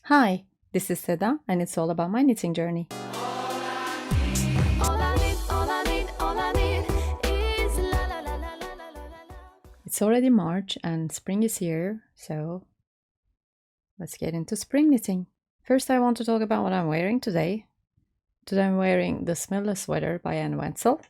Hi, this is Seda and it's all about my knitting journey. It's already March and spring is here, so let's get into spring knitting. First I want to talk about what I'm wearing today. Today I'm wearing the Smilla sweater by Ventzel.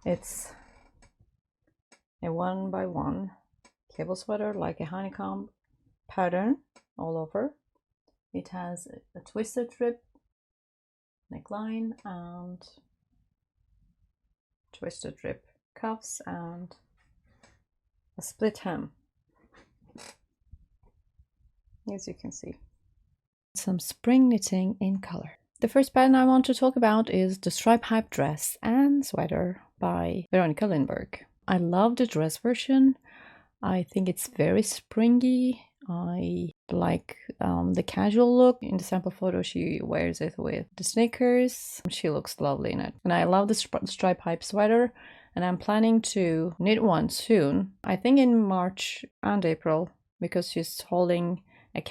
It's a 1x1 cable sweater, like a honeycomb pattern all over. It has a twisted rib neckline and twisted rib cuffs and a split hem, as you can see. Some spring knitting in color. The first pattern I want to talk about is the stripe hype dress and sweater by Veronica Lindberg. I love the dress version. I think it's very springy. I like the casual look. In the sample photo she wears it with the sneakers. She looks lovely in it. And I love the stripe hype sweater, and I'm planning to knit one soon. I think in March and April, because she's holding a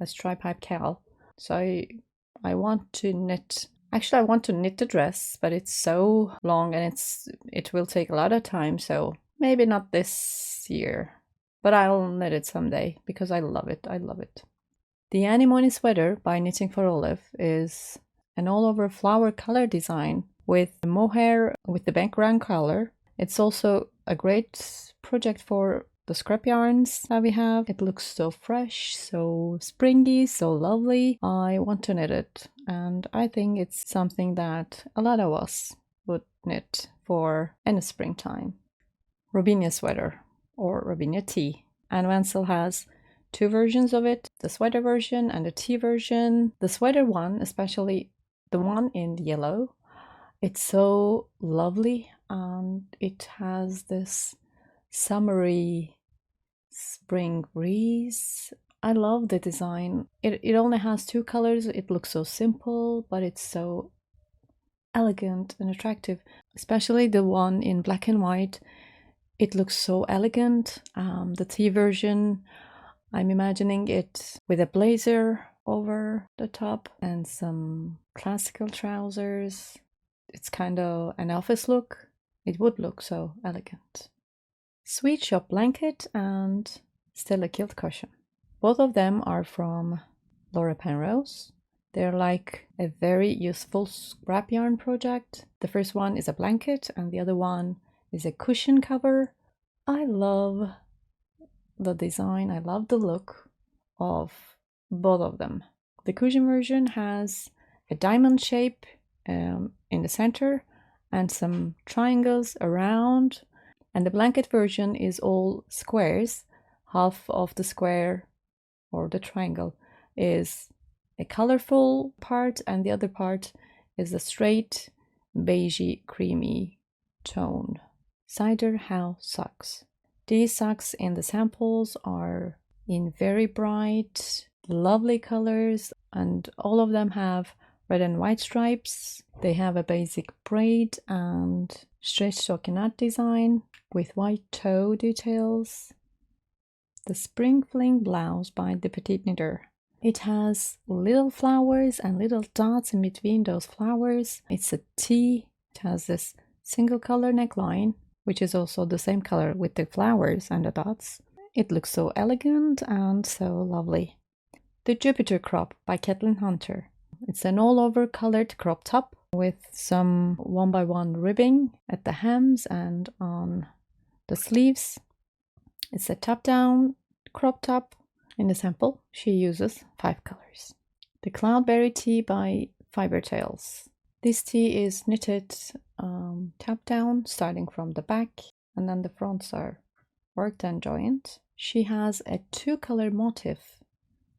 stripe hype cal. So I want to knit. Actually, I want to knit the dress, but it's so long and it will take a lot of time, so maybe not this year. But I'll knit it someday because I love it. I love it. The Anemone sweater by Knitting for Olive is an all-over flower color design with mohair with the background color. It's also a great project for the scrap yarns that we have. It looks so fresh, so springy, so lovely. I want to knit it, and I think it's something that a lot of us would knit for any springtime. Robinia sweater, or Robinia tee. And Ventzel has two versions of it, the sweater version and the tee version. The sweater one, especially the one in yellow, it's so lovely, and it has this summery spring breeze. I love the design. It only has two colors. It looks so simple, but it's so elegant and attractive, especially the one in black and white. It looks so elegant. The tee version, I'm imagining it with a blazer over the top and some classical trousers. It's kind of an office look. It would look so elegant. Sweet Shop blanket and Stella kilt cushion. Both of them are from Laura Penrose. They're like a very useful scrap yarn project. The first one is a blanket and the other one is a cushion cover. I love the design. I love the look of both of them. The cushion version has a diamond shape in the center and some triangles around. And the blanket version is all squares. Half of the square or the triangle is a colorful part, and the other part is a straight beigey creamy tone. Cider Howe socks. These socks in the samples are in very bright, lovely colors, and all of them have red and white stripes. They have a basic braid and stretch stockinette design with white toe details. The Spring Fling blouse by the Petite Knitter. It has little flowers and little dots in between those flowers. It's a tee. It has this single color neckline, which is also the same color with the flowers and the dots. It looks so elegant and so lovely. The Jupiter crop by Kathleen Hunter. It's an all-over colored crop top with some 1x1 ribbing at the hems and on the sleeves. It's a top-down crop top. In the sample, she uses 5 colors. The Cloudberry tee by Fiber Tales. This tee is knitted top-down, starting from the back, and then the fronts are worked and joined. She has a 2-color motif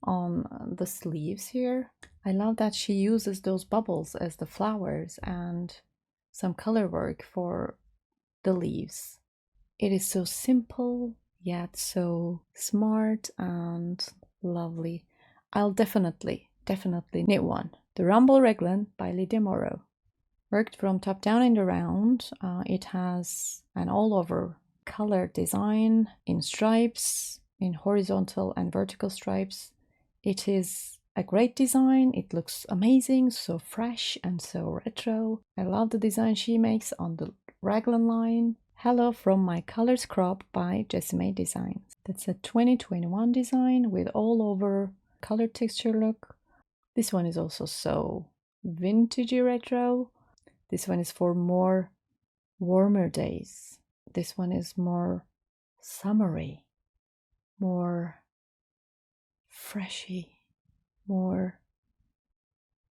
on the sleeves here. I love that she uses those bubbles as the flowers and some color work for the leaves. It is so simple yet so smart and lovely. I'll definitely knit one. The Rumble Reglan by Lydia Morrow. Worked from top down in the round. It has an all-over color design in stripes, in horizontal and vertical stripes. It is a great design. It looks amazing, so fresh and so retro. I love the design she makes on the raglan line. Hello from my Colors Crop by Jessime Designs. That's a 2021 design with all over color texture look. This one is also so vintagey retro. This one is for more warmer days. This one is more summery, more freshy, more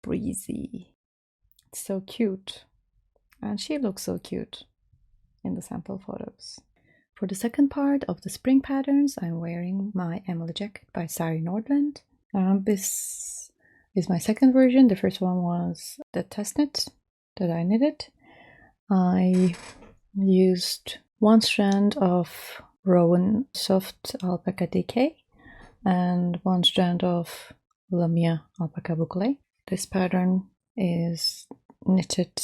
breezy. It's so cute. And she looks so cute in the sample photos. For the second part of the spring patterns, I'm wearing my Emily jacket by Sari Nordlund. This is my second version. The first one was the test knit that I knitted. I used one strand of Rowan Soft Alpaca DK and one strand of Lamia Alpaca Boucle. This pattern is knitted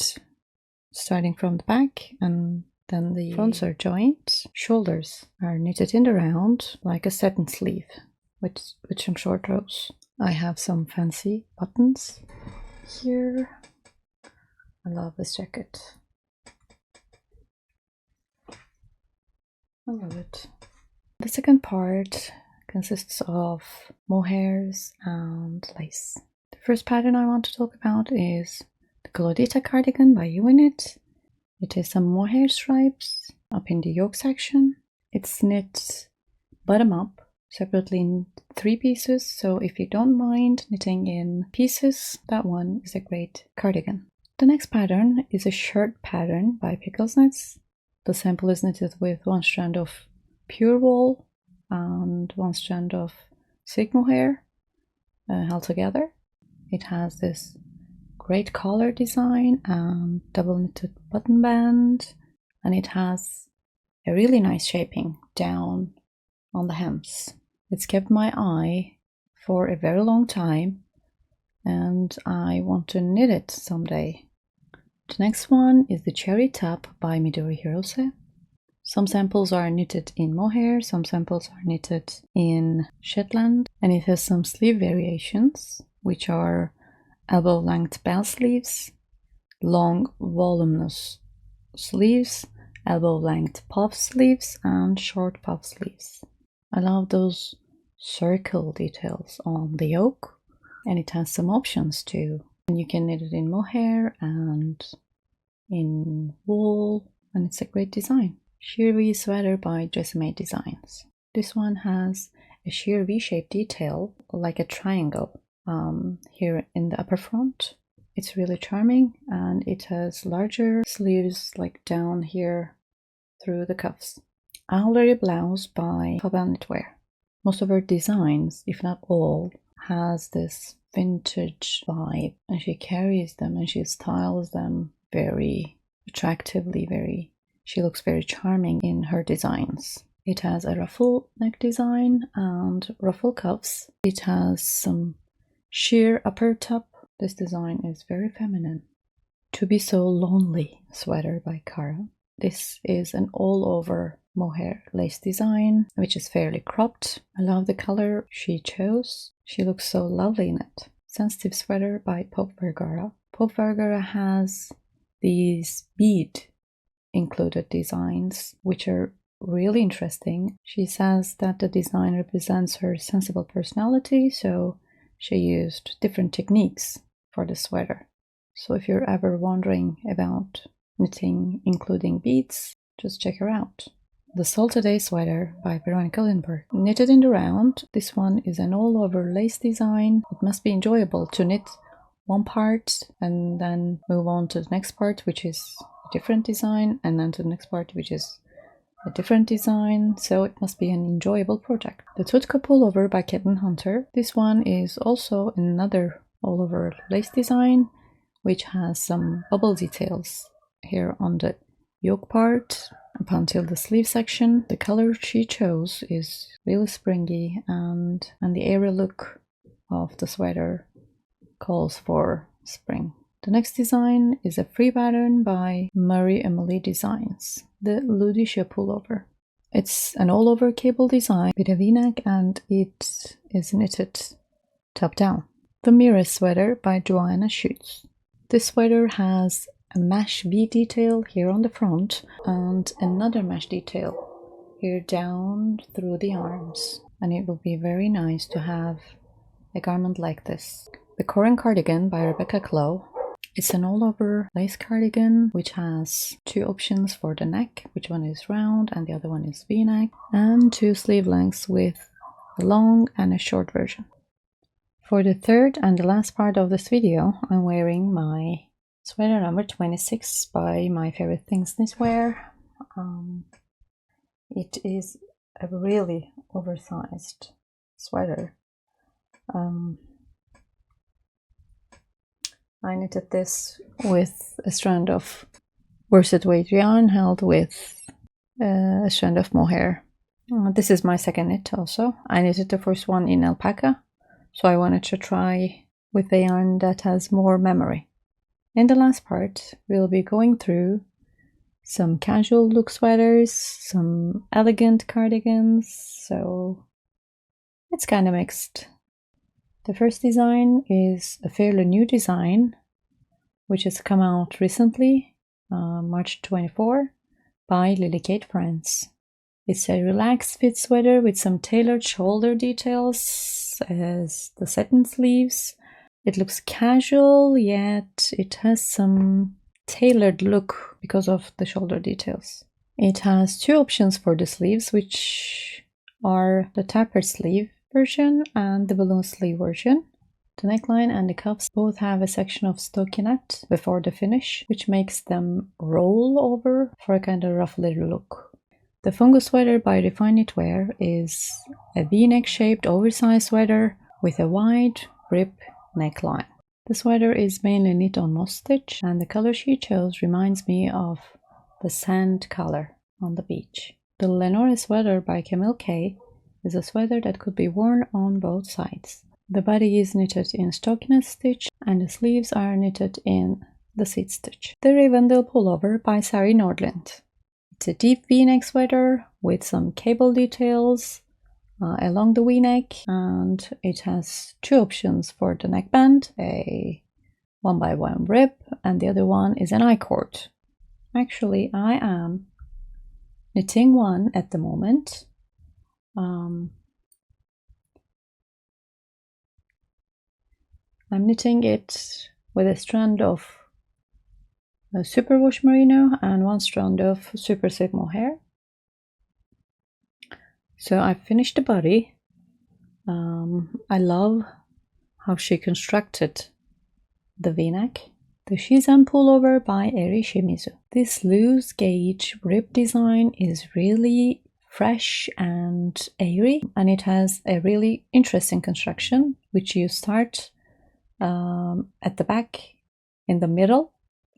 starting from the back, and then the fronts are joined. Shoulders are knitted in the round like a satin sleeve with some short rows. I have some fancy buttons here. I love this jacket. I love it. The second part consists of mohairs and lace. The first pattern I want to talk about is the Glodita cardigan by Uinit. It is some mohair stripes up in the yoke section. It's knit bottom up separately in 3 pieces, so if you don't mind knitting in pieces, that one is a great cardigan. The next pattern is a shirt pattern by Pickles Knits. The sample is knitted with one strand of pure wool and one strand of silk mohair held together. It has this great collar design and double knitted button band, and it has a really nice shaping down on the hems. It's kept my eye for a very long time, and I want to knit it someday. The next one is the Cherry Top by Midori Hirose. Some samples are knitted in mohair, some samples are knitted in Shetland, and it has some sleeve variations, which are elbow length bell sleeves, long voluminous sleeves, elbow length puff sleeves, and short puff sleeves. I love those circle details on the yoke, and it has some options too. And you can knit it in mohair and in wool, and it's a great design. Sheer V sweater by Jessime Designs. This one has a sheer V-shaped detail like a triangle here in the upper front. It's really charming, and it has larger sleeves like down here through the cuffs. Owlery blouse by Knitwear. Most of her designs, if not all, has this vintage vibe, and she carries them and she styles them very attractively. She looks very charming in her designs. It has a ruffle neck design and ruffle cuffs. It has some sheer upper top. This design is very feminine. To Be So Lonely sweater by Cara. This is an all-over mohair lace design, which is fairly cropped. I love the color she chose. She looks so lovely in it. Sensitive sweater by Pope Vergara. Pope Vergara has these bead included designs, which are really interesting. She says that the design represents her sensible personality, so she used different techniques for the sweater. So if you're ever wondering about knitting including beads, just check her out. The Sol Today sweater by Veronica Lindberg. Knitted in the round, this one is an all-over lace design. It must be enjoyable to knit one part and then move on to the next part, which is a different design, and then to the next part, which is a different design, so it must be an enjoyable project. The Tutka pullover by Kitten Hunter. This one is also another all-over lace design, which has some bubble details here on the yoke part up until the sleeve section. The color she chose is really springy, and the airy look of the sweater calls for spring. The next design is a free pattern by Marie Emily Designs, the Ludicia pullover. It's an all-over cable design with a v-neck, and it is knitted top down. The Mirror Sweater by Joanna Schutz. This sweater has a mesh V detail here on the front and another mesh detail here down through the arms, and it will be very nice to have a garment like this. The Corin Cardigan by Rebecca Clow. It's an all-over lace cardigan which has two options for the neck, which one is round and the other one is V-neck, and two sleeve lengths with a long and a short version. For the third and the last part of this video, I'm wearing my sweater number 26 by My Favorite Things Knitwear. It is a really oversized sweater. I knitted this with a strand of worsted weight yarn held with a strand of mohair. This is my second knit also. I knitted the first one in alpaca, so I wanted to try with a yarn that has more memory. In the last part, we'll be going through some casual look sweaters, some elegant cardigans, so it's kind of mixed. The first design is a fairly new design, which has come out recently, March 24, by Lily Kate France. It's a relaxed fit sweater with some tailored shoulder details as the satin sleeves. It looks casual, yet it has some tailored look because of the shoulder details. It has two options for the sleeves, which are the tapered sleeve version and the balloon sleeve version. The neckline and the cuffs both have a section of stockinette before the finish, which makes them roll over for a kind of ruffly look. The Fungus Sweater by Refined Knitwear is a V-neck shaped oversized sweater with a wide rib neckline. The sweater is mainly knit on moss stitch, and the color she chose reminds me of the sand color on the beach. The Lenore Sweater by Camille K is a sweater that could be worn on both sides. The body is knitted in stockinette stitch and the sleeves are knitted in the seat stitch. The Rivendell Pullover by Sari Nordlund. It's a deep V-neck sweater with some cable details along the V-neck, and it has two options for the neckband, a 1x1 rib, and the other one is an I-cord. Actually, I am knitting one at the moment. I'm knitting it with a strand of superwash merino and one strand of super silk mohair. So I finished the body. I love how she constructed the V-neck. The Sezane Pullover by Eri Shimizu. This loose gauge rib design is really fresh and airy, and it has a really interesting construction, which you start at the back in the middle.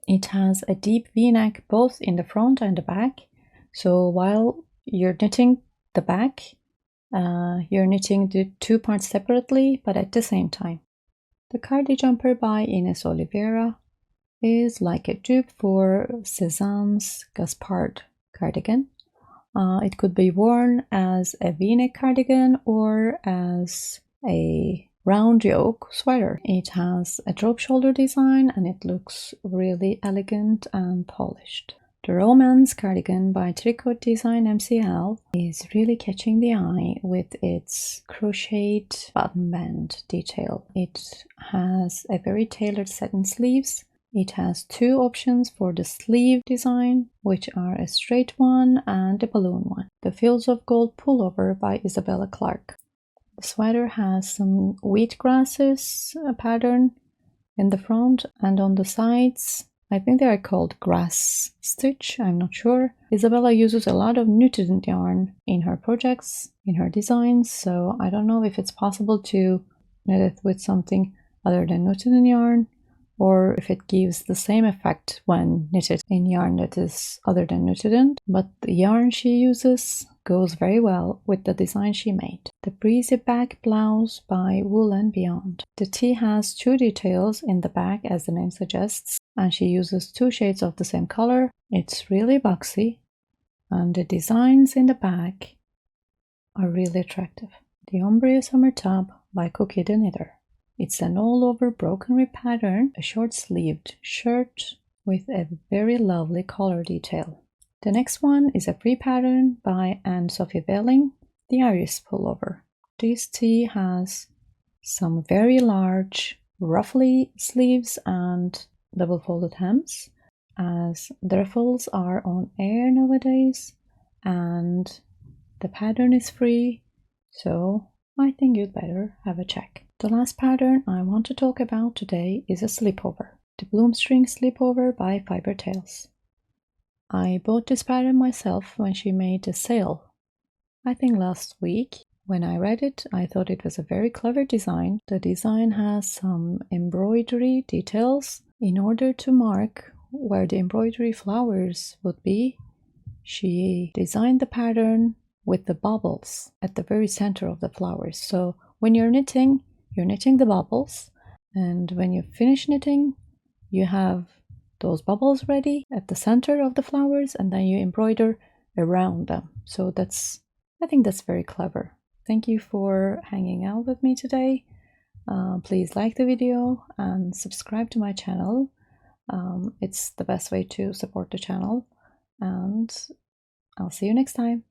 It has a deep V-neck both in the front and the back, so while you're knitting the back, you're knitting the two parts separately but at the same time. The Cardi Jumper by Ines Oliveira is like a dupe for Sezane's Gaspard cardigan. It could be worn as a V-neck cardigan or as a round yoke sweater. It has a drop shoulder design and it looks really elegant and polished. The Romance Cardigan by Tricot Design MCL is really catching the eye with its crocheted button band detail. It has a very tailored satin sleeves. It has two options for the sleeve design, which are a straight one and a balloon one. The Fields of Gold Pullover by Isabella Clark. The sweater has some wheat grasses pattern in the front, and on the sides, I think they are called grass stitch, I'm not sure. Isabella uses a lot of Nordlund yarn in her projects, in her designs, so I don't know if it's possible to knit it with something other than Nordlund yarn, or if it gives the same effect when knitted in yarn that is other than Nordlund, but the yarn she uses goes very well with the design she made. The Breezy Back Blouse by Wool and Beyond. The tee has two details in the back as the name suggests, and she uses two shades of the same color. It's really boxy, and the designs in the back are really attractive. The Ombre Summer Top by Cookie the Knitter. It's an all over broken rib pattern, a short sleeved shirt with a very lovely collar detail. The next one is a free pattern by Anne-Sophie Velling, the Iris pullover. This tee has some very large ruffly sleeves and double folded hems, as the ruffles are on air nowadays and the pattern is free, so I think you'd better have a check. The last pattern I want to talk about today is a slipover, the Bloomstring Slipover by Fiber Tales. I bought this pattern myself when she made a sale, I think last week. When I read it, I thought it was a very clever design. The design has some embroidery details. In order to mark where the embroidery flowers would be, she designed the pattern with the bubbles at the very center of the flowers. So when you're knitting the bubbles, and when you finish knitting, you have those bubbles ready at the center of the flowers, and then you embroider around them. So I think that's very clever. Thank you for hanging out with me today. Please like the video and subscribe to my channel. It's the best way to support the channel, and I'll see you next time.